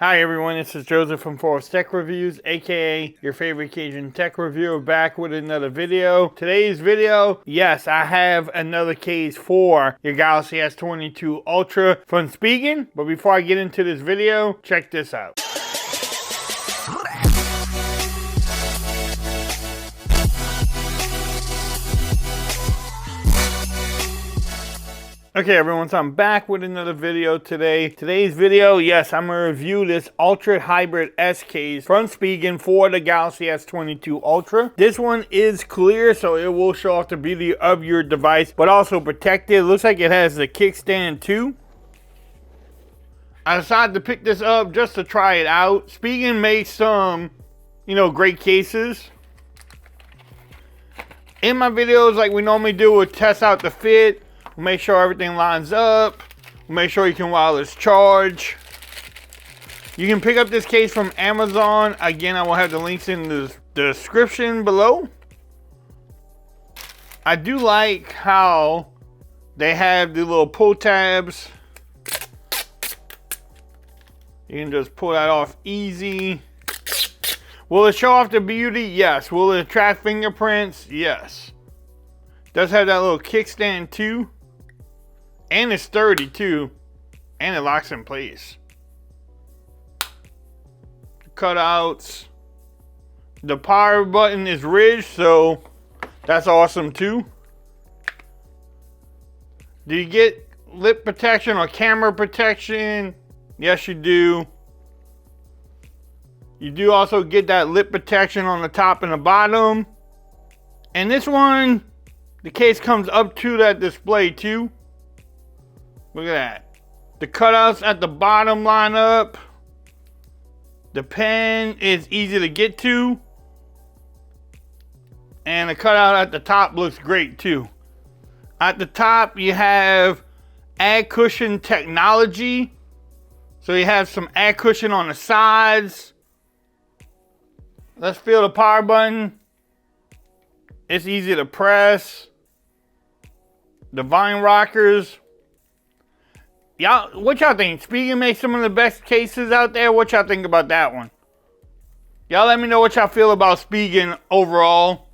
Hi everyone, this is Joseph from Forest Tech Reviews, aka your favorite Cajun tech reviewer, back with another video. Today's video, yes, I have another case for your Galaxy S22 Ultra from Spigen. But before I get into this video, check this out. Okay everyone, so I'm back with another video today. Today's video, yes, I'm going to review this Ultra Hybrid S case from Spigen for the Galaxy S22 Ultra. This one is clear, so it will show off the beauty of your device, but also protected. It looks like it has the kickstand too. I decided to pick this up just to try it out. Spigen makes some, great cases. In my videos, like we normally do, we'll test out the fit. Make sure everything lines up. Make sure you can wireless charge. You can pick up this case from Amazon. Again, I will have the links in the description below. I do like how they have the little pull tabs. You can just pull that off easy. Will it show off the beauty? Yes. Will it attract fingerprints? Yes. Does have that little kickstand too. And it's sturdy too, and it locks in place. Cutouts. The power button is ridged, so that's awesome too. Do you get lip protection or camera protection? Yes, you do. You do also get that lip protection on the top and the bottom. And this one, the case comes up to that display too. Look at that. The cutouts at the bottom line up. The pen is easy to get to. And the cutout at the top looks great too. At the top you have ad cushion technology. So you have some ad cushion on the sides. Let's feel the power button. It's easy to press. The vine rockers. Y'all, what y'all think? Spigen makes some of the best cases out there. What y'all think about that one? Y'all let me know what y'all feel about Spigen overall.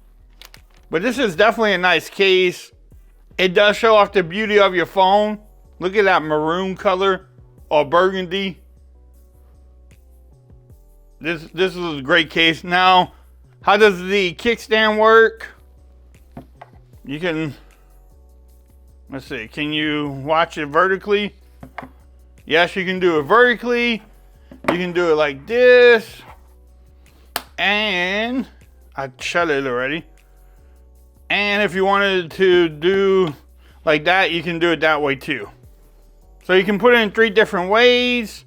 But this is definitely a nice case. It does show off the beauty of your phone. Look at that maroon color or burgundy. This is a great case. Now, how does the kickstand work? You can, let's see, can you watch it vertically? Yes, you can do it vertically. You can do it like this. And I shut it already. And if you wanted to do like that, you can do it that way too. So you can put it in 3 different ways.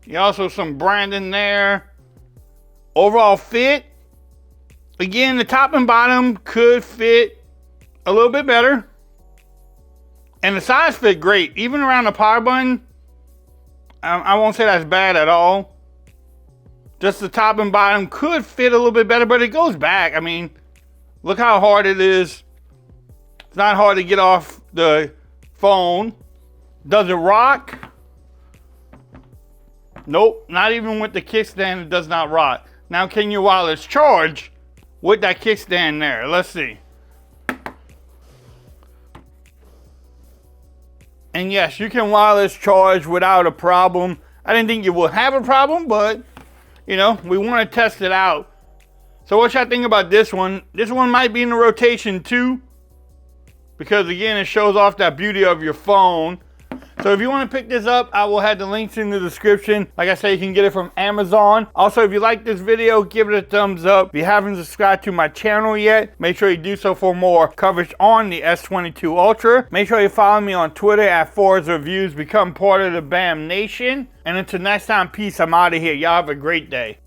You also some branding there. Overall fit. Again, the top and bottom could fit a little bit better. And the size fit great. Even around the power button, I won't say that's bad at all. Just the top and bottom could fit a little bit better, but it goes back. I mean, look how hard it is. It's not hard to get off the phone. Does it rock? Nope, not even with the kickstand, it does not rock. Now, can you wireless charge with that kickstand there? Let's see. And yes, you can wireless charge without a problem. I didn't think you would have a problem, but we want to test it out. So what y'all think about this one? This one might be in the rotation too, because again, it shows off that beauty of your phone. So if you want to pick this up, I will have the links in the description. Like I said, you can get it from Amazon. Also, if you like this video, give it a thumbs up. If you haven't subscribed to my channel yet, make sure you do so for more coverage on the S22 Ultra. Make sure you follow me on Twitter at Forest Reviews. Become part of the BAM Nation. And until next time, peace. I'm out of here. Y'all have a great day.